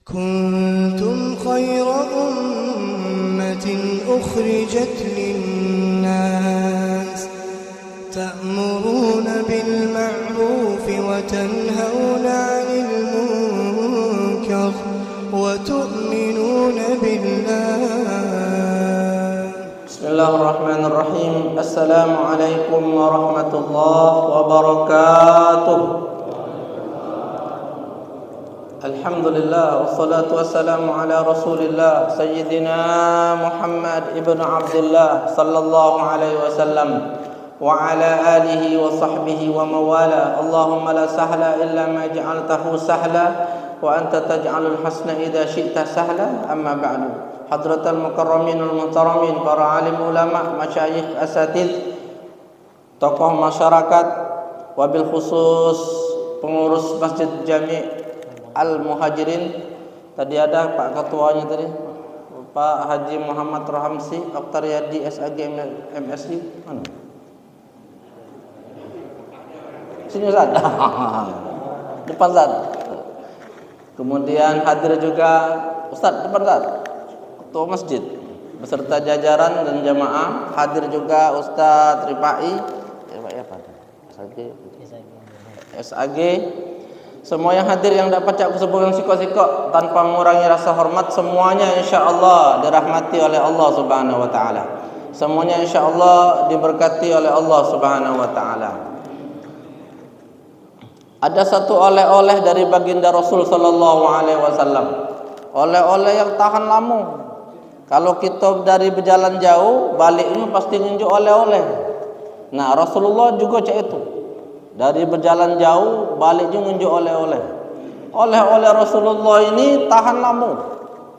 كنتم خير أمة أخرجت للناس تأمرون بالمعروف وتنهون عن المنكر وتؤمنون بالله. بسم الله الرحمن الرحيم. السلام عليكم ورحمة الله وبركاته. الحمد لله والصلاة والسلام على رسول الله سيدنا محمد ابن عبد الله صلى الله عليه وسلم وعلى آله وصحبه ومواله. اللهم لا سهل إلا ما جعلته سهلا وأنت تجعل الحسن إذا شئت سهلا. أما بعد. Hadratal mukarramin wal muhtaramin, para alim ulama, masyayikh, asatidz, tokoh masyarakat, wabil khusus pengurus Masjid Jami' Al-Muhajirin. Tadi ada Pak Ketuanya tadi, Pak Haji Muhammad Rahamsi, Dr. Yadi SAG MSI. Sini Ustaz. Depan Ustaz. Kemudian hadir juga Ustaz, depan Ustaz, Ketua Masjid beserta jajaran dan jamaah. Hadir juga Ustaz Rifai apa? SAG. Semua yang hadir yang dapat aku sebutkan siko-siko tanpa mengurangi rasa hormat, semuanya insyaallah dirahmati oleh Allah Subhanahu wa taala. Semuanya insyaallah diberkati oleh Allah Subhanahu wa taala. Ada satu oleh-oleh dari baginda Rasul sallallahu alaihi wasallam. Oleh-oleh yang tahan lama. Kalau kita dari berjalan jauh, baliknya pasti nunjuk oleh-oleh. Nah, Rasulullah juga cak itu. Dari berjalan jauh, baliknya nunjuk oleh-oleh. Oleh-oleh Rasulullah ini tahan lama.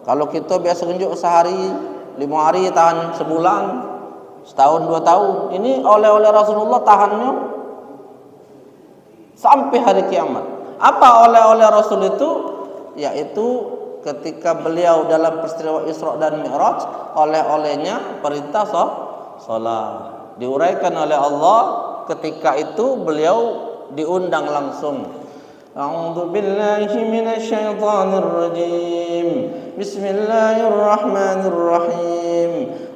Kalau kita biasa nunjuk sehari, 5 hari, tahan sebulan, setahun, 2 tahun. Ini oleh-oleh Rasulullah tahannya sampai hari kiamat. Apa oleh-oleh Rasul itu? Yaitu ketika beliau dalam peristiwa Isra dan Mi'raj, oleh-olehnya perintah salat. Diuraikan oleh Allah, ketika itu beliau diundang langsung. A'udzu billahi minasy syaithanir rajim. Bismillahirrahmanirrahim.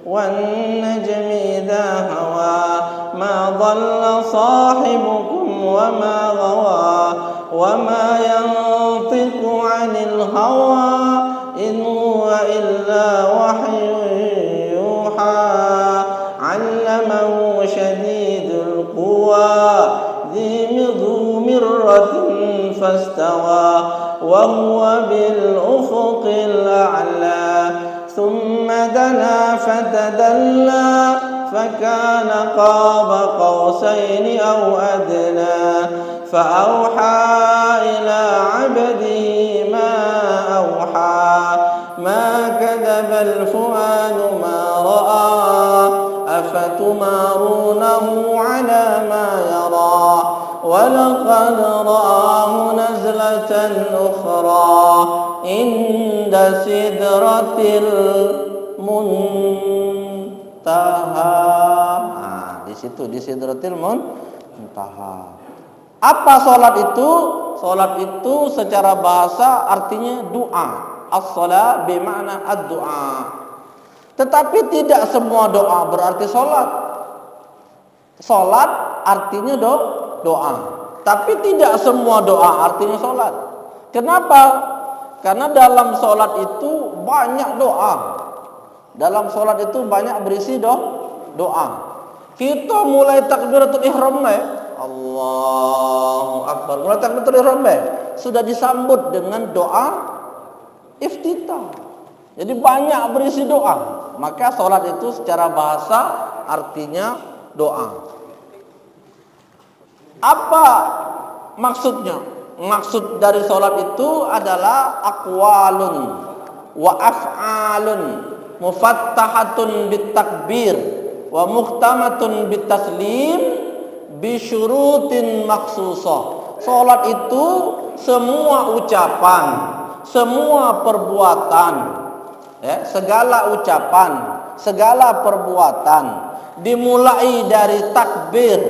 Wan najmi idza hawa ma dhalla sahibukum wa ma ghawa wa ma yantiqu 'anil hawa in huwa illa wahyun yuha 'allamahu shadidul quwa dhi mirratin fastawa wa huwa bil ufuqil a'la thumma dana fatadalla فكان قاب قوسين أو أدنى فأوحى إلى عبده ما أوحى ما كذب الفؤاد ما رأى أفتمارونه على ما يرى ولقد رآه نزلة أخرى عند سدرة Muntaha. Di situ di Sidratil Muntaha. Apa salat itu? Salat itu secara bahasa artinya doa. As-shalah bermakna ad-doa. Tetapi tidak semua doa berarti salat. Salat artinya doa. Tapi tidak semua doa artinya salat. Kenapa? Karena dalam salat itu banyak doa. Dalam solat itu banyak berisi doa. Kita mulai takbiratul ihram Allahu Akbar. Mulai takbiratul ihram sudah disambut dengan doa iftitah. Jadi banyak berisi doa. Maka solat itu secara bahasa artinya doa. Apa maksudnya? Maksud dari solat itu adalah aqwalun wa af'alun mufattahatun bitakbir wa muhtamatun bitaslim bisyurutin maksusah. Salat itu semua ucapan, semua perbuatan, segala ucapan, segala perbuatan dimulai dari takbir,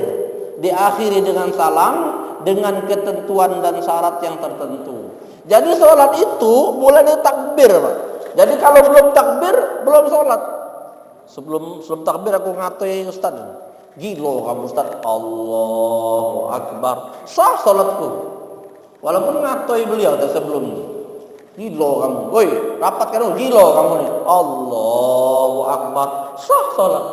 diakhiri dengan salam dengan ketentuan dan syarat yang tertentu. Jadi sholat itu mulai dari takbir, Pak. Jadi kalau belum takbir, belum sholat. Sebelum takbir aku ngatai Ustaz. Gila kamu Ustaz. Allahu Akbar. Sah sholatku. Walaupun ngatai beliau sebelumnya. Gila kamu. Woi, rapat kan gila kamu nih. Allahu Akbar. Sah sholat.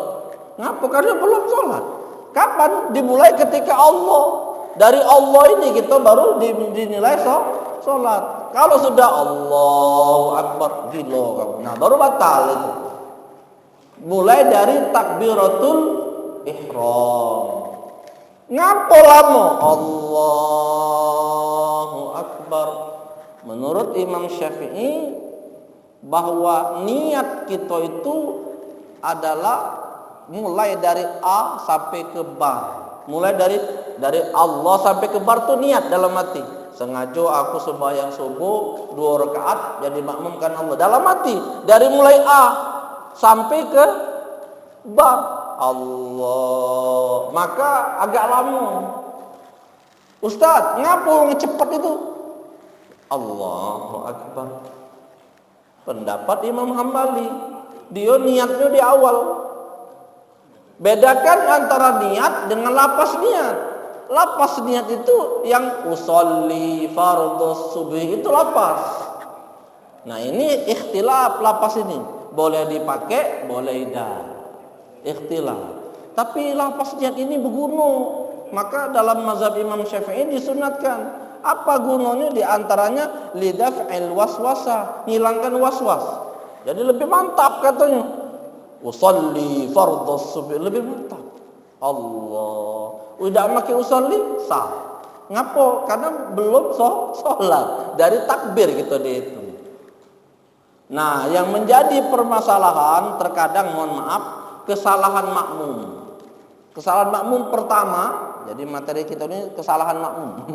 Ngapa? Karena belum sholat. Kapan? Dimulai ketika Allah. Dari Allah ini kita baru dinilai sholat. Kalau sudah Allahu Akbar, gila kamu. Nah, baru batal itu. Mulai dari takbiratul ihram. Ngapa lama? Allahu Akbar. Menurut Imam Syafi'i bahwa niat kita itu adalah mulai dari A sampai ke Ba. Mulai dari Allah sampai ke Bar itu niat dalam hati. Sengaja aku sembahyang subuh 2 rakaat jadi makmumkan Allah. Dalam hati dari mulai A sampai ke Bar Allah. Maka agak lama. Ustaz, ngapa ngecepat itu? Allahu Akbar. Pendapat Imam Hambali, dia niatnya di awal. Bedakan antara niat dengan lapas niat. Lapas niat itu yang usolli fardhus subhi itu lapas. Nah ini ikhtilaf lapas ini. Boleh dipakai, boleh tidak. Ikhtilaf. Tapi lapas niat ini berguna. Maka dalam mazhab Imam Syafi'i disunatkan. Apa gunanya? Di antaranya lidaf'il waswasa, hilangkan waswas. Jadi lebih mantap katanya. Usolli fardhus subhi lebih mantap. Allah. Udah pakai usolli sah. Ngapo? Karena belum sholat. Dari takbir kita dihitung. Nah, yang menjadi permasalahan terkadang mohon maaf kesalahan makmum. Kesalahan makmum pertama, jadi materi kita ini kesalahan makmum.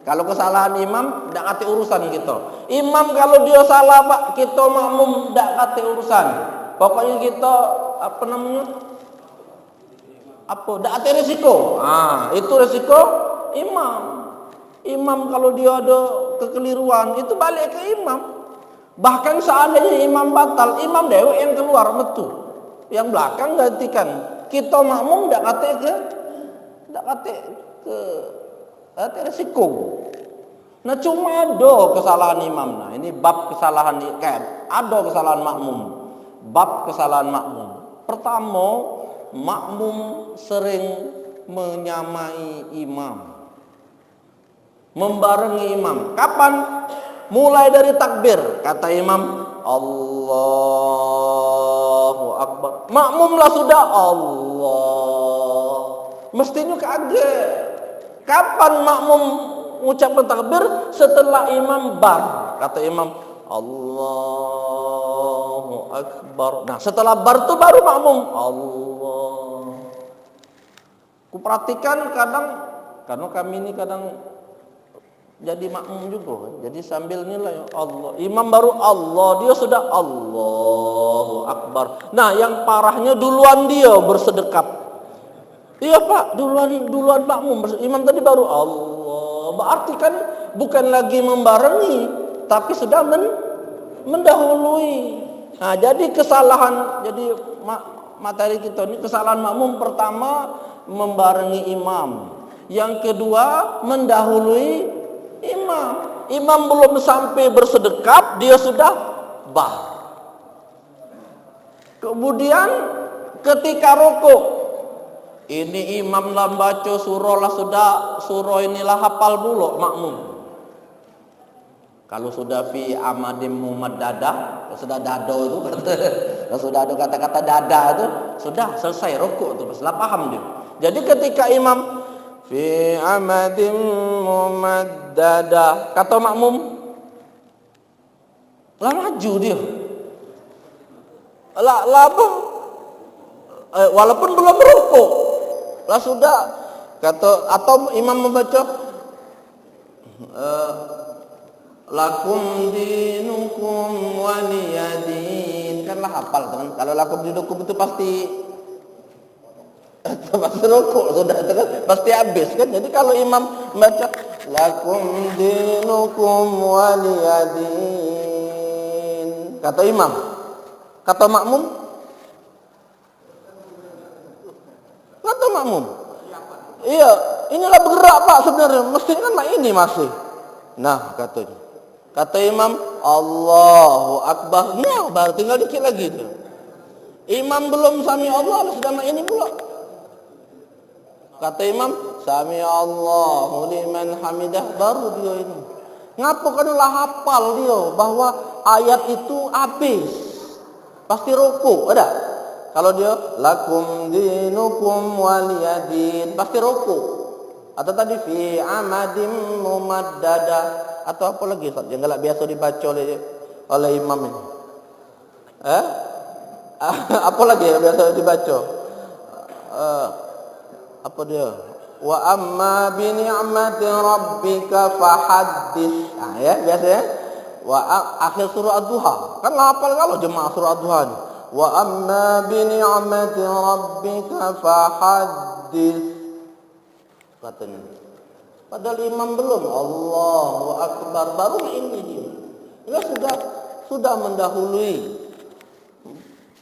Kalau kesalahan imam tidak kate urusan kita. Imam kalau dia salah Pak, kita makmum tidak kate urusan. Pokoknya kita apa namanya? Apa? Tidak ada resiko. Itu resiko imam. Imam kalau dia ada kekeliruan itu balik ke imam. Bahkan seandainya imam batal, imam dewa yang keluar metu, yang belakang gantikan. Kita makmum tidak kate ke resiko. Nah cuma ada kesalahan imam. Nah ini bab kesalahan ada kesalahan makmum. Bab kesalahan makmum. Pertama, makmum sering menyamai imam, membarengi imam. Kapan? Mulai dari takbir, kata imam Allahu Akbar. Makmumlah sudah Allah. Mestinya kaget. Kapan makmum ucapkan takbir? Setelah imam bar, kata imam Allahu Akbar. Nah setelah bar itu baru makmum Allah. Kuperhatikan kadang, karena kami ini kadang jadi makmum juga, jadi sambil nilai Allah. Imam baru Allah, dia sudah Allahu Akbar. Nah yang parahnya duluan dia bersedekap. Iya Pak, duluan makmum. Imam tadi baru Allah. Berarti kan bukan lagi membarengi, tapi sudah mendahului. Nah, jadi kesalahan, jadi materi kita ini kesalahan makmum pertama membarengi imam. Yang kedua mendahului imam. Imam belum sampai bersedekap, dia sudah bah. Kemudian ketika rukuk, ini imam lah baca surah lah sudah, surah inilah hafal dulu makmum. Kalau sudah fi amadim mumaddada, sudah dado itu, kalau sudah ada kata-kata dada itu, sudah selesai rukuk itu, sudah paham dia. Jadi ketika imam fi amadim mumaddada, kata makmum, lah maju dia, walaupun belum rukuk, lah sudah kata, atau imam membaca lakum dinukum waliyadin, kan lah hafal kan. Kalau lakum dinukum itu pasti rukuk sudah kan, pasti habis kan. Jadi kalau imam baca lakum dinukum waliyadin. Kata imam. Kata makmum. Kata makmum. Iya, inilah bergerak Pak sebenarnya. Mestinya kan ini masih. Nah, katanya. Kata imam, Allahu Akbar. Nah, baru tinggal dikit lagi itu. Imam belum sami Allah, sudah ini pula. Kata imam, sami Allahu liman hamidah, baru dia ini. Ngapa kanulah hafal dia bahwa ayat itu habis. Pasti ruku, ada? Kalau dia lakum dinukum waliyadin, pasti ruku. Atau tadi fi amadim mumaddada, atau apa lagi Ustaz yang galak biasa dibaca oleh imam ini. Apa lagi yang biasa dibaca? Apa dia? Wa amma bi ni'mati rabbika fahaddits. Ya, biasa ya. Wa akhir surah Ad-Duha. Kan hafal kalau jemaah surah Ad-Duha ini. Wa amma bi ni'mati rabbika fahaddits. Katanya. Padahal imam belum. Allahu Akbar, baru ini dia. Dia sudah mendahului.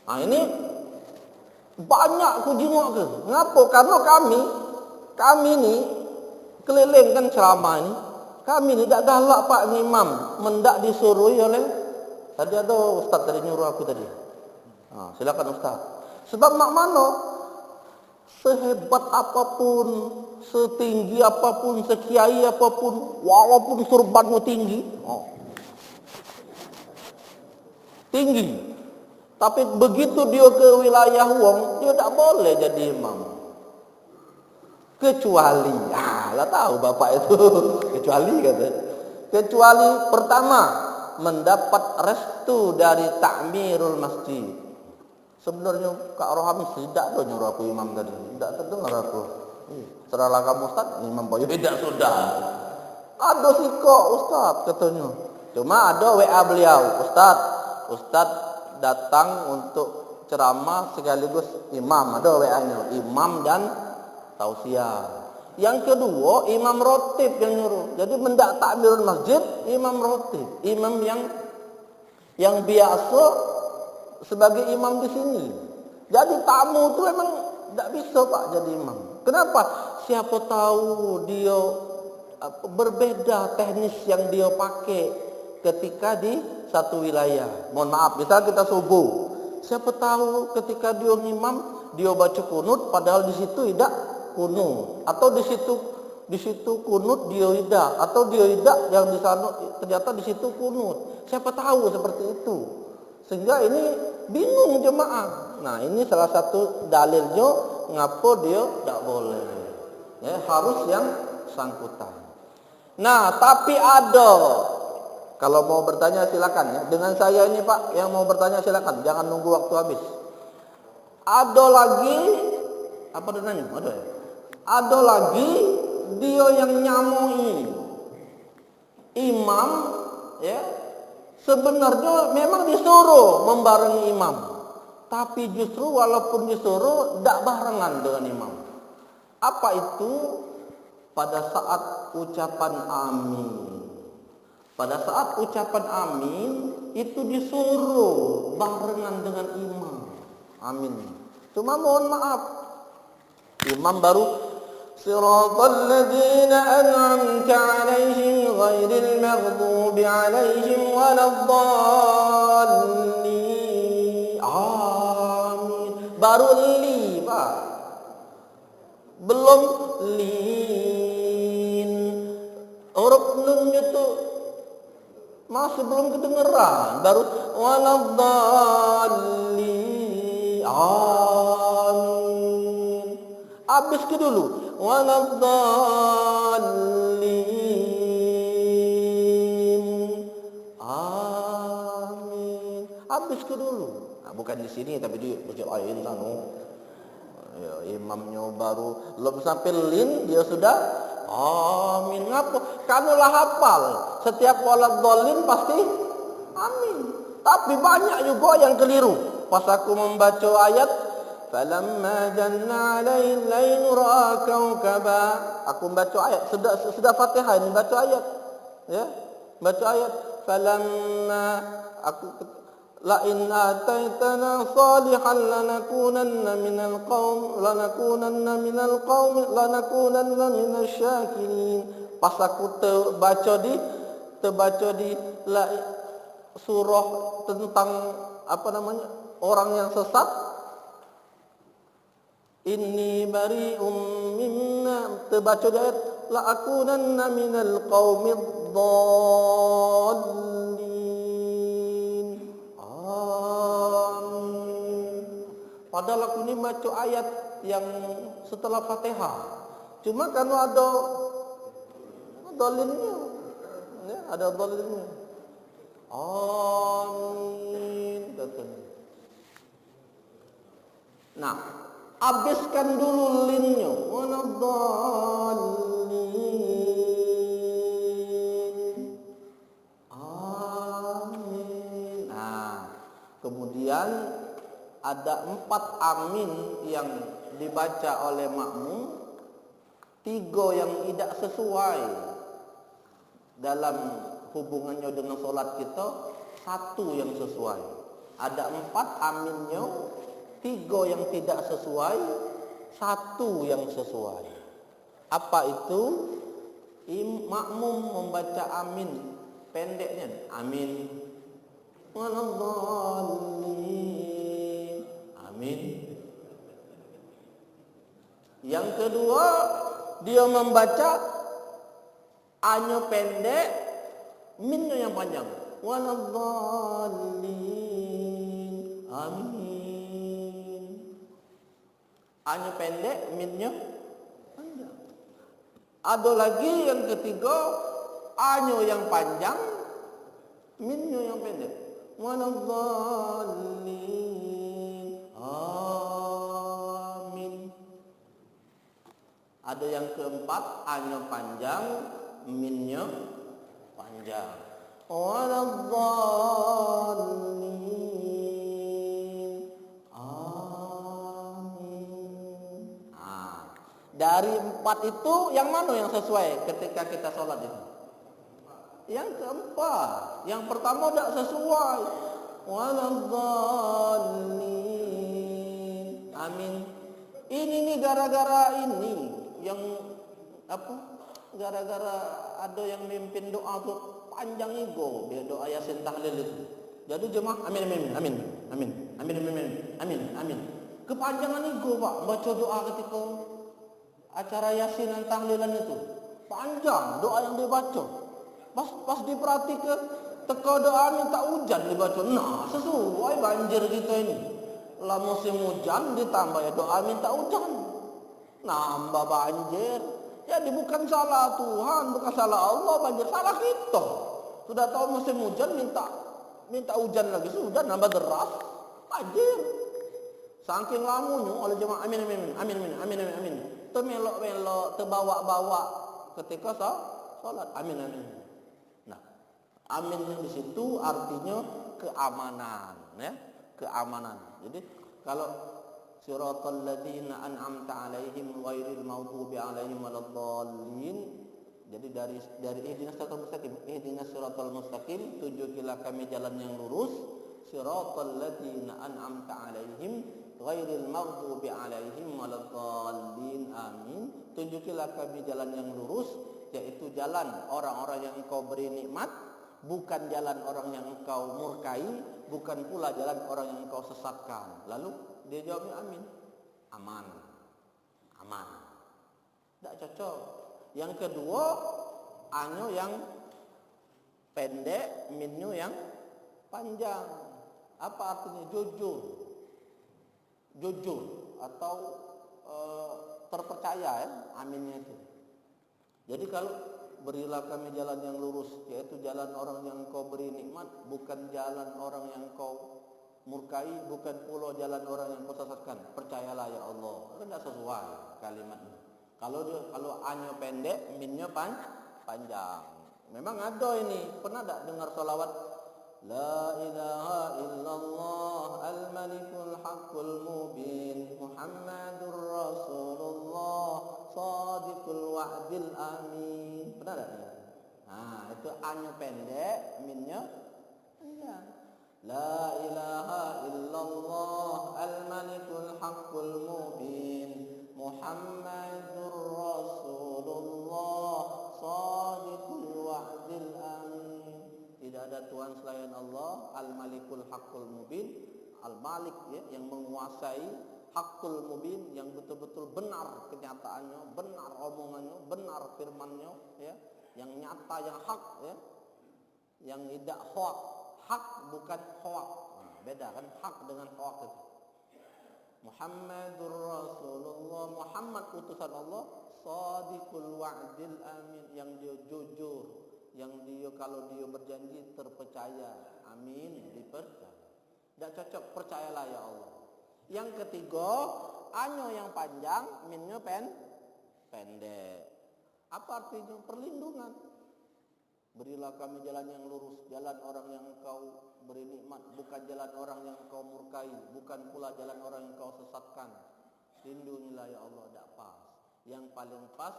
Nah, ini banyak ku jenguk ke. Ngapa? Karena kami ni keliling kan ceramah ni. Kami ni tak galak Pak Imam, mendak disuruh oleh tadi ada ustaz tadi nyuruh aku tadi. Silakan ustaz. Sebab mak mano sehebat apapun, setinggi apapun, sekiai apapun, walaupun surbanmu tinggi, tinggi. Tapi begitu dia ke wilayah wong, dia tak boleh jadi imam. Kecuali, lah tahu bapak itu, kecuali kata. Kecuali pertama, mendapat restu dari takmirul masjid. Sebenarnya Kak Rohami tidak ada nyuruh aku imam tadi. Tidak terdengar aku. Seralah kamu Ustaz, imam Boyo tidak sudah. Ada sih kok Ustaz katanya. Cuma ada WA beliau, Ustaz datang untuk ceramah sekaligus imam, ada WA-nya, imam dan tausiah. Yang kedua, imam rotib yang nyuruh. Jadi mendak takmirul masjid, imam rotib, imam yang biasa sebagai imam di sini. Jadi tamu itu memang tidak bisa Pak jadi imam. Kenapa? Siapa tahu dia berbeda teknis yang dia pakai ketika di satu wilayah. Mohon maaf, misal kita subuh. Siapa tahu ketika dia imam, dia baca kunut padahal di situ tidak kunut. Atau di situ kunut dia tidak, atau dia tidak yang di sana ternyata di situ kunut. Siapa tahu seperti itu. Sehingga ini bingung jemaah. Nah, ini salah satu dalilnya ngapa dia tidak boleh. Ya, harus yang sangkutan. Nah, tapi ada. Kalau mau bertanya silakan ya. Dengan saya ini Pak, yang mau bertanya silakan, jangan nunggu waktu habis. Ada lagi apa namanya? Ada ya? Ada lagi dia yang nyamui imam ya. Sebenarnya memang disuruh membarengi imam. Tapi justru walaupun disuruh tidak barengan dengan imam. Apa itu? Pada saat ucapan amin. Pada saat ucapan amin itu disuruh barengan dengan imam. Amin. Cuma mohon maaf, imam baru siratal ladzina an'amta 'alaihim ghairil maghdubi 'alaihim waladdallin. Amin. Baru li, Pak. Belum lin. Huruf nunnya itu masih belum kedengeran, baru waladdallin. Amin. Habis ke dulu waladdallin. Amin. Habis ke dulu. Nah, bukan di sini tapi di masjid lain sana. Ya, imamnya baru belum sampai lin dia sudah amin. Ngapa? Kanulah hafal. Setiap waladdallin pasti amin. Tapi banyak juga yang keliru. Pas aku membaca ayat Falamma janna 'alaihi al-lail ra'a kawkaba. Aku baca ayat sudah Fatihah ini baca ayat. Ya. Baca ayat falamma aku la in ataitana salihan lanakunanna minal syakirin. Pas aku terbaca di surah tentang apa namanya orang yang sesat, inni bari'um mimma, terbaca di ayat la akunanna minal qaumid dhallin. Amin. Padahal aku ini baca ayat yang setelah Fatihah. Cuma kalau ada dhalinnya, ya, ada dhalinnya. Amin katanya. Nah, habiskan dulu linnya. Wanaddallin. Amin. Nah, kemudian ada 4 amin yang dibaca oleh makmum, 3 yang tidak sesuai dalam hubungannya dengan solat kita, 1 yang sesuai. Ada 4 aminnya, 3 yang tidak sesuai, 1 yang sesuai. Apa itu? Makmum membaca amin pendeknya, amin. Wanaddallin. Amin. Yang kedua, dia membaca A-nya pendek, min-nya yang panjang. Wanaddallin. Amin. A-nya pendek, min-nya panjang. Ada lagi yang ketiga, A-nya yang panjang, min-nya yang pendek. Wanaddallin. Amin. Ada yang keempat, A-nya panjang, min-nya panjang. Wanaddallin. Amin. Nah, dari 4 itu yang mana yang sesuai ketika kita sholat itu? Yang keempat. Yang pertama tidak sesuai. Wanaddallin. Amin. Ini nih gara-gara ini yang apa? Gara-gara ada yang mimpin doa tuh panjang ego, biar doa Yasin tahlil itu. Jadi jemaah amin amin amin amin amin amin amin amin. Kepanjangan ego Pak, baca doa ketika acara Yasin dan tahlilan itu. Panjang doa yang dibaca. Pas diperhatikan teka doa minta hujan dibaca. Nah, sesuai banjir kita ini. Lah musim hujan ditambah ya doa minta hujan. Nambah banjir. Jadi bukan salah Tuhan, bukan salah Allah banjir, salah kita. Sudah tahu musim hujan minta hujan lagi, sudah nambah deras banjir. Saking lamunya oleh jemaah amin amin amin amin amin amin amin. Termelok-melok, terbawa-bawa ketika salat amin amin. Nah, amin yang di situ artinya keamanan, ya, keamanan. Jadi kalau siratal ladzina an'amta 'alaihim ghairil maghdubi 'alaihim waladdallin. Jadi dari ihdinas siratal mustaqim, tunjukilah kami jalan yang lurus. Siratal ladzina an'amta 'alaihim ghairil maghdubi 'alaihim waladdallin. Amin. Tunjukilah kami jalan yang lurus, yaitu jalan orang-orang yang Engkau beri nikmat, bukan jalan orang yang Engkau murkai, bukan pula jalan orang yang Engkau sesatkan. Lalu dia jawabnya amin. Aman. Aman. Tak cocok. Yang kedua, anu yang pendek, minnya yang panjang. Apa artinya? Jujur. Jujur atau terpercaya, ya, aminnya itu. Jadi kalau berilah kami jalan yang lurus, yaitu jalan orang yang Engkau beri nikmat, bukan jalan orang yang Engkau murkai, bukan pula jalan orang yang Kau sesatkan. Percayalah ya Allah. Tidak sesuai kalimatnya. Kalau A-nya pendek, min-nya panjang. Memang ada ini. Pernah tak dengar salawat? La ilaha illallah al-malikul haqqul mubin Muhammadur Rasulullah shadiqul wa'dil amin. Benar tak? Nah, itu A-nya pendek, minnya panjang. La ilaha illallah al-malikul haqqul mubin Muhammadur Rasulullah shadiqul wa'dil amin. Tidak ada Tuhan selain Allah, al-malikul haqqul mubin, al-malik ya, yang menguasai, haqqul mubin, yang betul-betul benar kenyataannya, benar omongannya, benar firmannya ya, yang nyata, yang hak ya, yang tidak hoak. Hak bukan hoak. Nah, beda kan hak dengan hoak itu. Muhammadur Rasulullah, Muhammad utusan Allah, shadiqul wa'dil amin, yang dia jujur, yang dia kalau dia berjanji terpercaya. Amin, dipercaya. Tidak cocok, percayalah ya Allah. Yang ketiga, A-nya yang panjang, min-nya pendek. Apa artinya? Perlindungan. Berilah kami jalan yang lurus, jalan orang yang Engkau beri nikmat, bukan jalan orang yang Engkau murkai, bukan pula jalan orang yang Engkau sesatkan. Lindungilah ya Allah, tidak pas. Yang paling pas,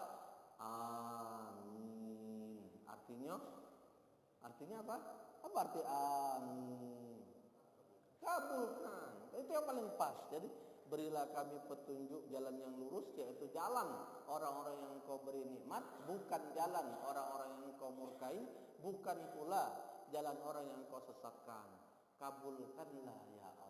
amin. Artinya apa? Apa arti amin? Kabulkan. Itu yang paling pas. Jadi berilah kami petunjuk jalan yang lurus, yaitu jalan orang-orang yang Engkau beri nikmat, bukan jalan orang-orang yang Engkau murkai, bukan pula jalan orang yang Engkau sesatkan. Kabulkanlah ya Allah.